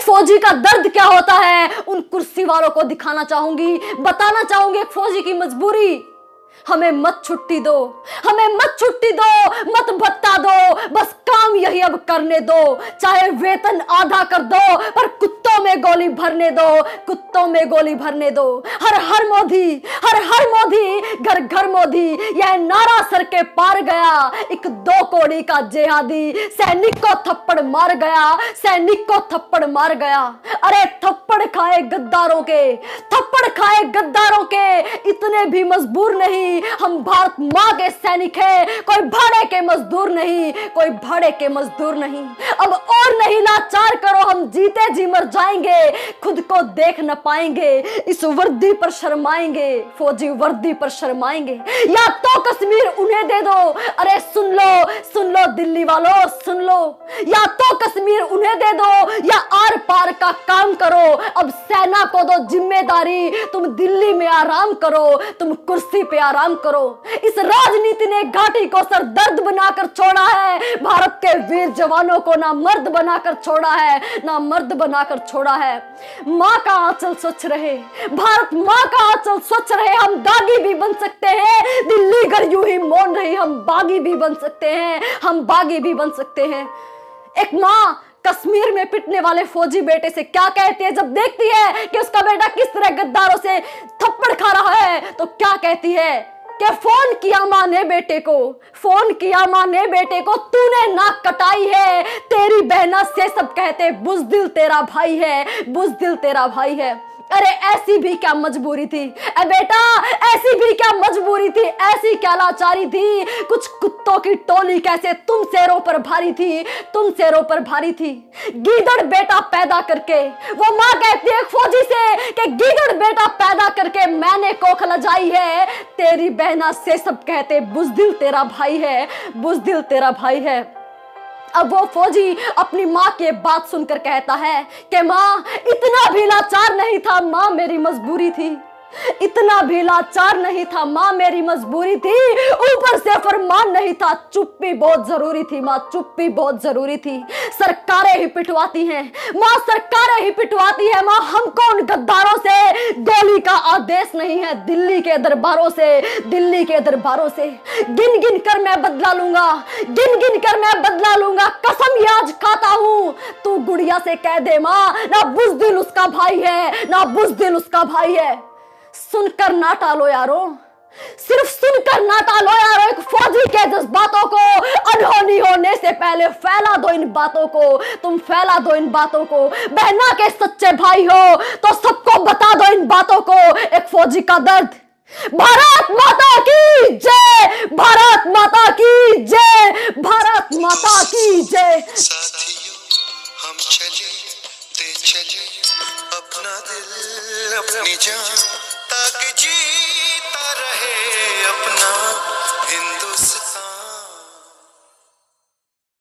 फौजी का दर्द क्या होता है उन कुर्सी वालों को दिखाना चाहूंगी, बताना चाहूंगी एक फौजी की मजबूरी। हमें मत छुट्टी दो, हमें मत छुट्टी दो, मत भत्ता दो, बस काम यही अब करने दो। चाहे वेतन आधा कर दो पर कुत्तों में गोली भरने दो, कुत्तों में गोली भरने दो। हर हर मोदी, हर हर मोदी, घर घर मोदी, यह नारा सर के पार गया। एक 2 कौड़ी का जिहादी सैनिक को थप्पड़ मार गया, सैनिक को थप्पड़ मार गया। अरे थप्पड़ खाए गद्दारों के, थप्पड़ खाए गद्दारों के, इतने भी मजबूर नहीं। हम भारत माँ के सैनिक हैं, कोई भाड़े के मजदूर नहीं, कोई भाड़े के मजदूर नहीं। अब और नहीं लाचार करो, हम जीते जी मर जाएंगे, खुद को देख न पाएंगे, इस वर्दी पर शर्माएंगे, फौजी वर्दी पर शर्माएंगे। या तो कश्मीर उन्हें दे दो, अरे सुन लो दिल्ली वालों सुन लो, या तो कश्मीर उन्हें दे दो या आर पार का काम करो। अब सेना को दो जिम्मेदारी, तुम दिल्ली में आराम करो, तुम कुर्सी पे आराम करो। इस राजनीति ने घाटी को सर दर्द बनाकर छोड़ा है, भारत के वीर जवानों को ना मर्द बनाकर छोड़ा है, ना मर्द बनाकर छोड़ा है। माँ का आंचल स्वच्छ रहे, भारत माँ का आंचल स्वच्छ रहे। हम दागी भी बन सकते हैं, दिल्ली अगर यूं ही मौन रही, हम बागी भी बन सकते हैं, हम बागी भी बन सकते हैं। एक माँ कश्मीर में पिटने वाले फौजी बेटे से क्या कहती है जब देखती है कि उसका बेटा किस तरह गद्दारों से थप्पड़ खा रहा है, तो क्या कहती है कि फोन किया माँ ने बेटे को, फोन किया माँ ने बेटे को, तूने नाक कटाई है, तेरी बहना से सब कहते बुज़दिल तेरा भाई है, बुज़दिल तेरा भाई है। अरे ऐसी भी क्या मजबूरी थी ए बेटा, ऐसी भी क्या मजबूरी थी, ऐसी क्या लाचारी थी, कुछ कुत्तों की टोली कैसे तुम शेरों पर भारी थी, तुम शेरों पर भारी थी। गीदड़ बेटा पैदा करके, वो माँ कहती है फौजी से कि गीदड़ बेटा पैदा करके मैंने कोख लजाई है, तेरी बहना से सब कहते बुज़दिल तेरा भाई है, बुज़दिल तेरा भाई है। अब वो फौजी अपनी माँ की बात सुनकर कहता है कि माँ इतना भी लाचार नहीं था, माँ मेरी मजबूरी थी, इतना भी लाचार नहीं था, माँ मेरी मजबूरी थी, ऊपर से फरमान नहीं था, चुप्पी बहुत जरूरी थी माँ, चुप्पी बहुत जरूरी थी। सरकारें ही पिटवाती हैं माँ, सरकारें ही पिटवाती है माँ, हमको उन गद्दारों से गोली का आदेश नहीं है, दिल्ली के दरबारों से, दिल्ली के दरबारों से। गिन गिन कर मैं बदला लूंगा, गिन गिन कर मैं बदला लूंगा, कसम ये आज खाता हूँ। तू गुड़िया से कह दे माँ, ना बुज़दिल उसका भाई है, ना बुज़दिल उसका भाई है। सुनकर ना टालो यारो, सिर्फ सुनकर ना टालो यारो, एक फौजी के जज्बातों को अनहोनी होने से पहले फैला दो इन बातों को, तुम फैला दो इन बातों को। बहना के सच्चे भाई हो तो सबको बता दो इन बातों को, एक फौजी का दर्द। भारत माता की जय, भारत माता की जय, भारत माता की जय। हम चले ते चले, अपना दिल अपनी जान